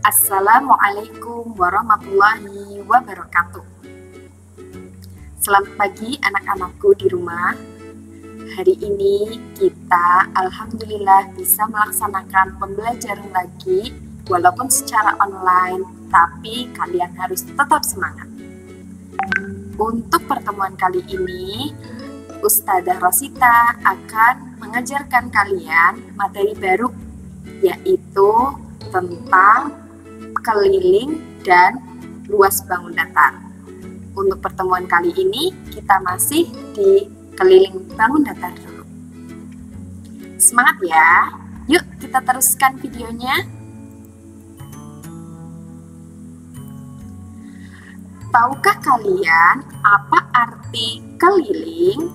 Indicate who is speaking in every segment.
Speaker 1: Assalamualaikum warahmatullahi wabarakatuh. Selamat pagi anak-anakku di rumah. Hari ini kita alhamdulillah bisa melaksanakan pembelajaran lagi walaupun secara online, tapi kalian harus tetap semangat. Untuk pertemuan kali ini, Ustadzah Rosita akan mengajarkan kalian materi baru, yaitu tentang keliling dan luas bangun datar. Untuk pertemuan kali ini, kita masih di keliling bangun datar dulu. Semangat ya! Yuk kita teruskan videonya. Tahukah kalian apa arti keliling?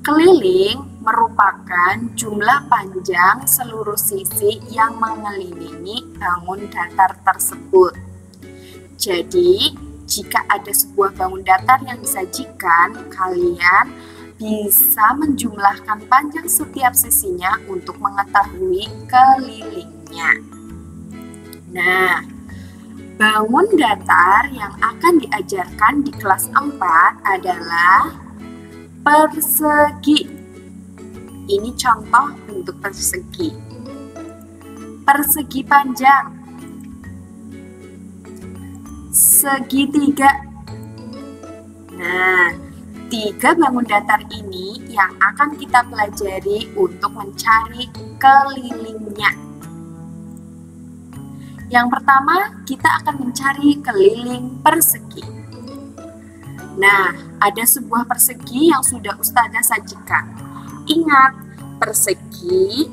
Speaker 1: Keliling merupakan jumlah panjang seluruh sisi yang mengelilingi bangun datar tersebut. Jadi, jika ada sebuah bangun datar yang disajikan, kalian bisa menjumlahkan panjang setiap sisinya untuk mengetahui kelilingnya. Nah, bangun datar yang akan diajarkan di kelas 4 adalah persegi. Ini contoh bentuk persegi. Persegi panjang, segitiga. Nah, 3 bangun datar ini yang akan kita pelajari untuk mencari kelilingnya. Yang pertama, kita akan mencari keliling persegi. Nah, ada sebuah persegi yang sudah Ustadzah sajikan. Ingat, persegi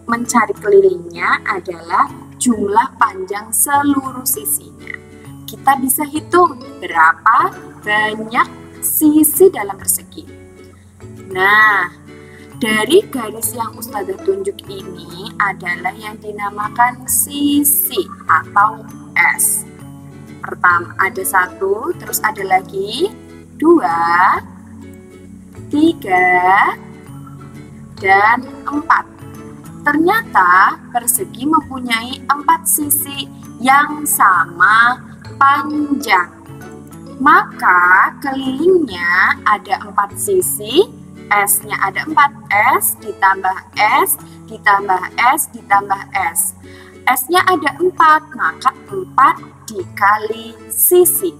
Speaker 1: mencari kelilingnya adalah jumlah panjang seluruh sisinya. Kita bisa hitung berapa banyak sisi dalam persegi. Nah, dari garis yang Ustadzah tunjuk ini adalah yang dinamakan sisi atau S. Pertama ada 1, terus ada lagi 2, 3, dan 4. Ternyata persegi mempunyai 4 sisi yang sama panjang. Maka kelilingnya ada 4 sisi, S-nya ada 4, S ditambah S ditambah S ditambah S. S-nya ada 4, maka 4 dikali sisi.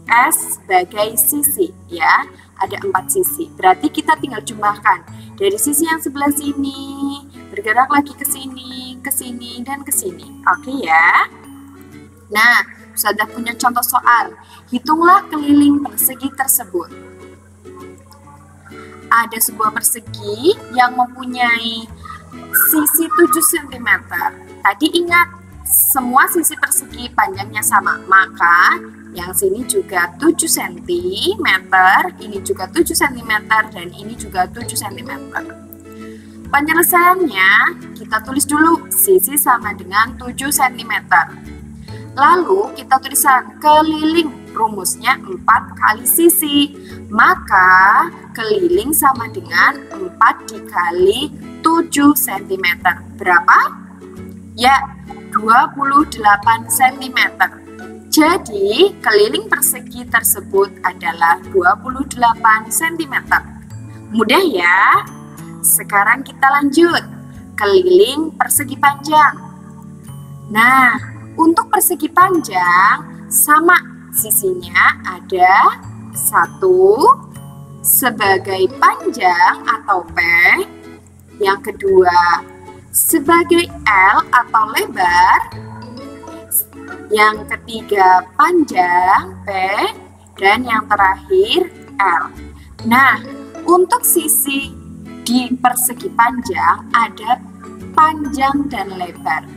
Speaker 1: S sebagai sisi, ya. Ada 4 sisi. Berarti kita tinggal jumlahkan. Dari sisi yang sebelah sini, bergerak lagi ke sini, dan ke sini. Oke ya? Nah, Ustadzah punya contoh soal. Hitunglah keliling persegi tersebut. Ada sebuah persegi yang mempunyai sisi 7 cm. Tadi ingat, semua sisi persegi panjangnya sama. Maka yang sini juga 7 cm, ini juga 7 cm, dan ini juga 7 cm. Penyelesaiannya, kita tulis dulu sisi sama dengan 7 cm. Lalu kita tuliskan keliling, rumusnya 4 kali sisi. Maka keliling sama dengan 4 dikali 7 cm. Berapa? Ya, 28 cm. Jadi, keliling persegi tersebut adalah 28 cm. Mudah ya? Sekarang kita lanjut. Keliling persegi panjang. Nah, untuk persegi panjang, sama sisinya ada 1 sebagai panjang atau P. Yang kedua, sebagai L atau lebar. Yang ketiga panjang P, dan yang terakhir L. Nah, untuk sisi di persegi panjang ada panjang dan lebar.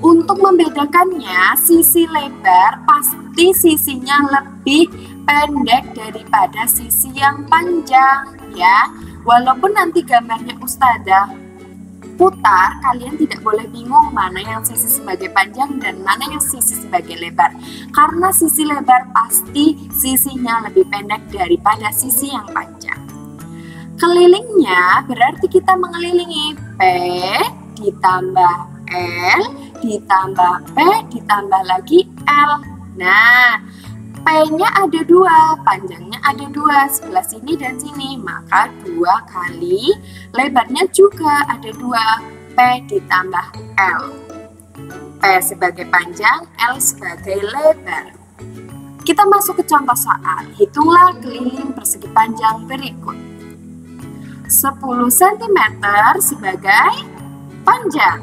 Speaker 1: Untuk membedakannya, sisi lebar pasti sisinya lebih pendek daripada sisi yang panjang, ya. Walaupun nanti gambarnya Ustadzah putar, kalian tidak boleh bingung mana yang sisi sebagai panjang dan mana yang sisi sebagai lebar. Karena sisi lebar pasti sisinya lebih pendek daripada sisi yang panjang. Kelilingnya berarti kita mengelilingi P ditambah L ditambah P ditambah lagi L. Nah, P-nya ada 2, panjangnya ada 2, sebelah sini dan sini. Maka 2 kali lebarnya juga ada 2, P ditambah L. P sebagai panjang, L sebagai lebar. Kita masuk ke contoh soal. Hitunglah keliling persegi panjang berikut. 10 cm sebagai panjang,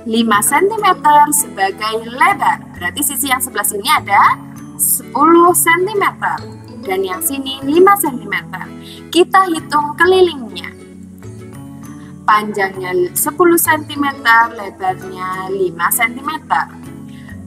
Speaker 1: 5 cm sebagai lebar. Berarti sisi yang sebelah sini ada 10 cm dan yang sini 5 cm. Kita hitung kelilingnya. Panjangnya 10 cm, lebarnya 5 cm.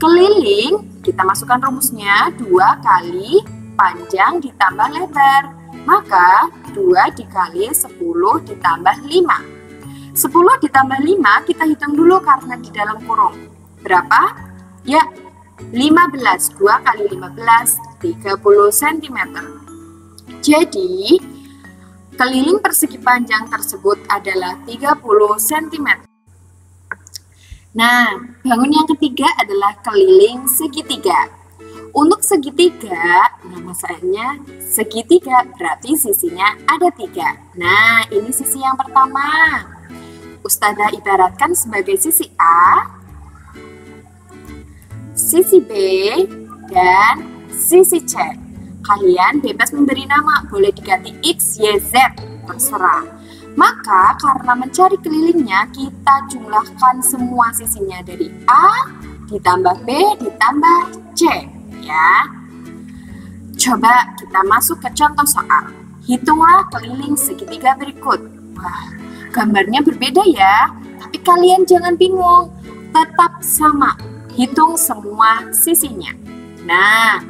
Speaker 1: Keliling, kita masukkan rumusnya 2 kali panjang ditambah lebar. Maka 2 dikali 10 ditambah 5. 10 ditambah 5 kita hitung dulu karena di dalam kurung. Berapa? Ya, 15. 2 kali 15, 30 cm. Jadi, keliling persegi panjang tersebut adalah 30 cm. Nah, bangun yang ketiga adalah keliling segitiga. Untuk segitiga, nama sayanya segitiga berarti sisinya ada 3. Nah, ini sisi yang pertama. Ustazah ibaratkan sebagai sisi A, sisi B, dan sisi C. Kalian bebas memberi nama, boleh diganti X, Y, Z, terserah. Maka karena mencari kelilingnya, kita jumlahkan semua sisinya dari A ditambah B ditambah C. Ya, coba kita masuk ke contoh soal. Hitunglah keliling segitiga berikut. Wah, gambarnya berbeda ya, tapi kalian jangan bingung, tetap sama. Hitung semua sisinya. Nah,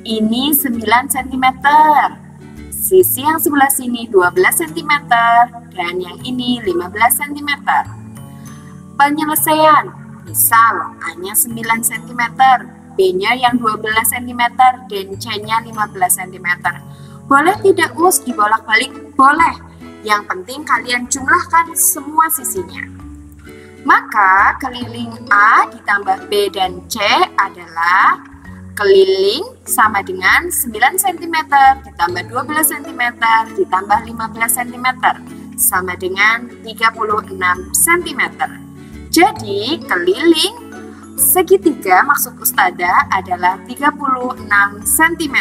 Speaker 1: ini 9 cm. Sisi yang sebelah sini 12 cm dan yang ini 15 cm. Penyelesaian, misal A-nya 9 cm, B-nya yang 12 cm, dan C-nya 15 cm. Boleh tidak Us dibolak-balik? Boleh. Yang penting kalian jumlahkan semua sisinya. Maka keliling A ditambah B dan C adalah keliling sama dengan 9 cm ditambah 12 cm ditambah 15 cm sama dengan 36 cm. Jadi keliling segitiga maksud Ustazah adalah 36 cm.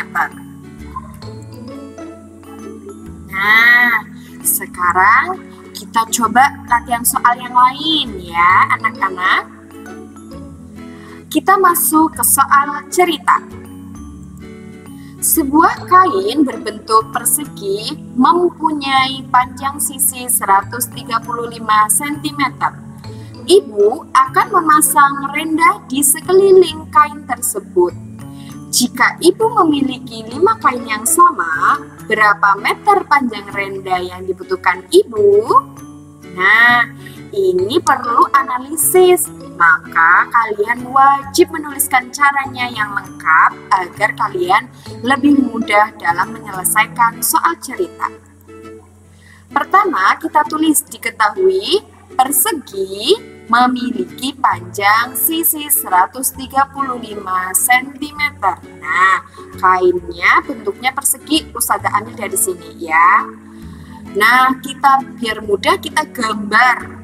Speaker 1: Nah, sekarang kita coba latihan soal yang lain ya anak-anak. Kita masuk ke soal cerita. Sebuah kain berbentuk persegi mempunyai panjang sisi 135 cm. Ibu akan memasang renda di sekeliling kain tersebut. Jika ibu memiliki 5 kain yang sama, berapa meter panjang renda yang dibutuhkan ibu? Nah, ini perlu analisis. Maka kalian wajib menuliskan caranya yang lengkap agar kalian lebih mudah dalam menyelesaikan soal cerita. Pertama, kita tulis diketahui persegi memiliki panjang sisi 135 cm. Nah, kainnya bentuknya persegi, Ustazah ambil dari sini ya. Nah, biar mudah kita gambar.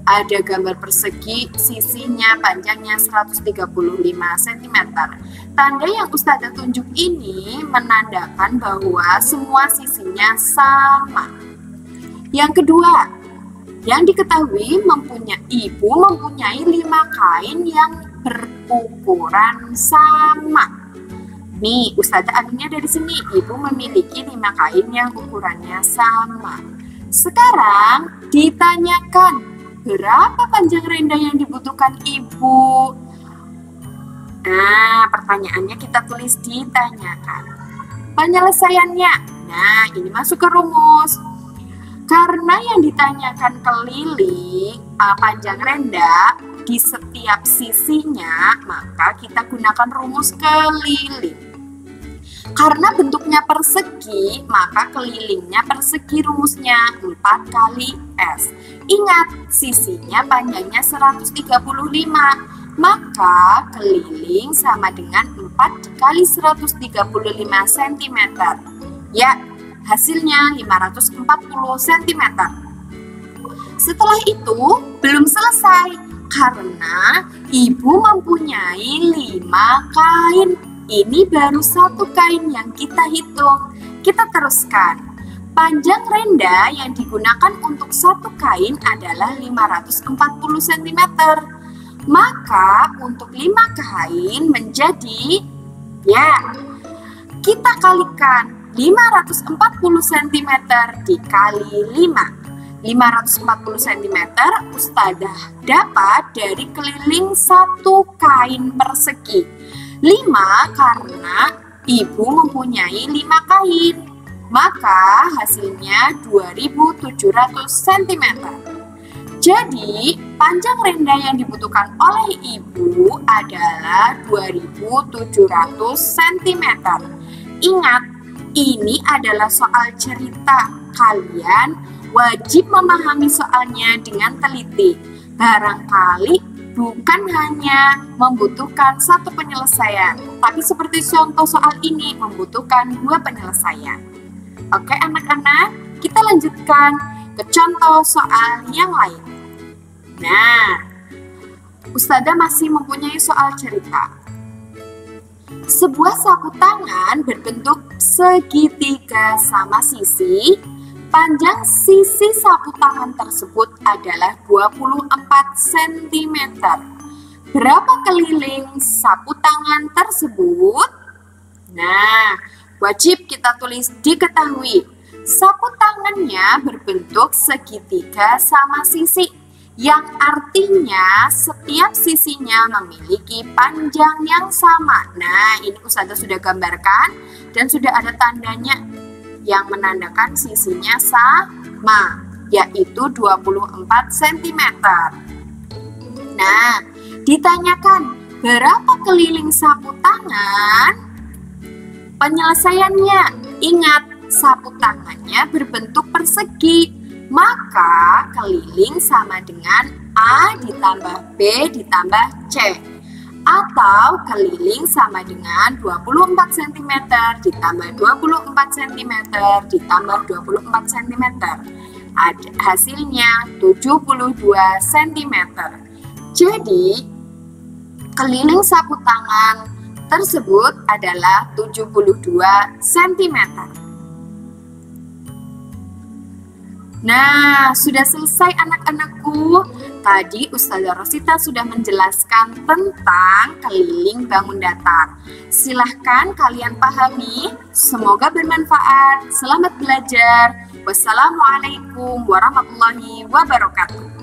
Speaker 1: Ada gambar persegi, sisinya panjangnya 135 cm. Tanda yang Ustazah tunjuk ini menandakan bahwa semua sisinya sama. Yang kedua, yang diketahui ibu mempunyai 5 kain yang berukuran sama. Nih, Ustazah ambilnya dari sini. Ibu memiliki 5 kain yang ukurannya sama. Sekarang ditanyakan, berapa panjang renda yang dibutuhkan ibu? Nah, pertanyaannya kita tulis ditanyakan. Penyelesaiannya, nah ini masuk ke rumus. Karena yang ditanyakan keliling panjang renda di setiap sisinya, maka kita gunakan rumus keliling. Karena bentuknya persegi, maka kelilingnya persegi, rumusnya 4 kali S. Ingat, sisinya panjangnya 135, maka keliling sama dengan 4 dikali 135 cm. Ya, hasilnya 540 cm. Setelah itu, belum selesai, karena ibu mempunyai 5 kain. Ini baru 1 kain yang kita hitung. Kita teruskan. Panjang renda yang digunakan untuk 1 kain adalah 540 cm. Maka untuk 5 kain menjadi, ya, kita kalikan 540 cm dikali 5. 540 cm Ustadzah dapat dari keliling 1 kain persegi. 5 karena ibu mempunyai 5 kain, maka hasilnya 2700 cm. Jadi panjang renda yang dibutuhkan oleh ibu adalah 2700 cm. Ingat, ini adalah soal cerita. Kalian wajib memahami soalnya dengan teliti. Barangkali bukan hanya membutuhkan 1 penyelesaian, tapi seperti contoh soal ini membutuhkan 2 penyelesaian. Oke anak-anak, kita lanjutkan ke contoh soal yang lain. Nah, Ustadzah masih mempunyai soal cerita. Sebuah sapu tangan berbentuk segitiga sama sisi. Panjang sisi sapu tangan tersebut adalah 24 cm. Berapa keliling sapu tangan tersebut? Nah, wajib kita tulis diketahui. Sapu tangannya berbentuk segitiga sama sisi, yang artinya setiap sisinya memiliki panjang yang sama. Nah, ini Ustadzah sudah gambarkan dan sudah ada tandanya yang menandakan sisinya sama, yaitu 24 cm. Nah, ditanyakan berapa keliling sapu tangan? Penyelesaiannya, ingat sapu tangannya berbentuk persegi, maka keliling sama dengan A ditambah B ditambah C. Atau keliling sama dengan 24 cm ditambah 24 cm ditambah 24 cm. Hasilnya 72 cm. Jadi, keliling sapu tangan tersebut adalah 72 cm. Nah, sudah selesai anak-anakku. Tadi Ustadzah Rosita sudah menjelaskan tentang keliling bangun datar. Silahkan kalian pahami. Semoga bermanfaat. Selamat belajar. Wassalamualaikum warahmatullahi wabarakatuh.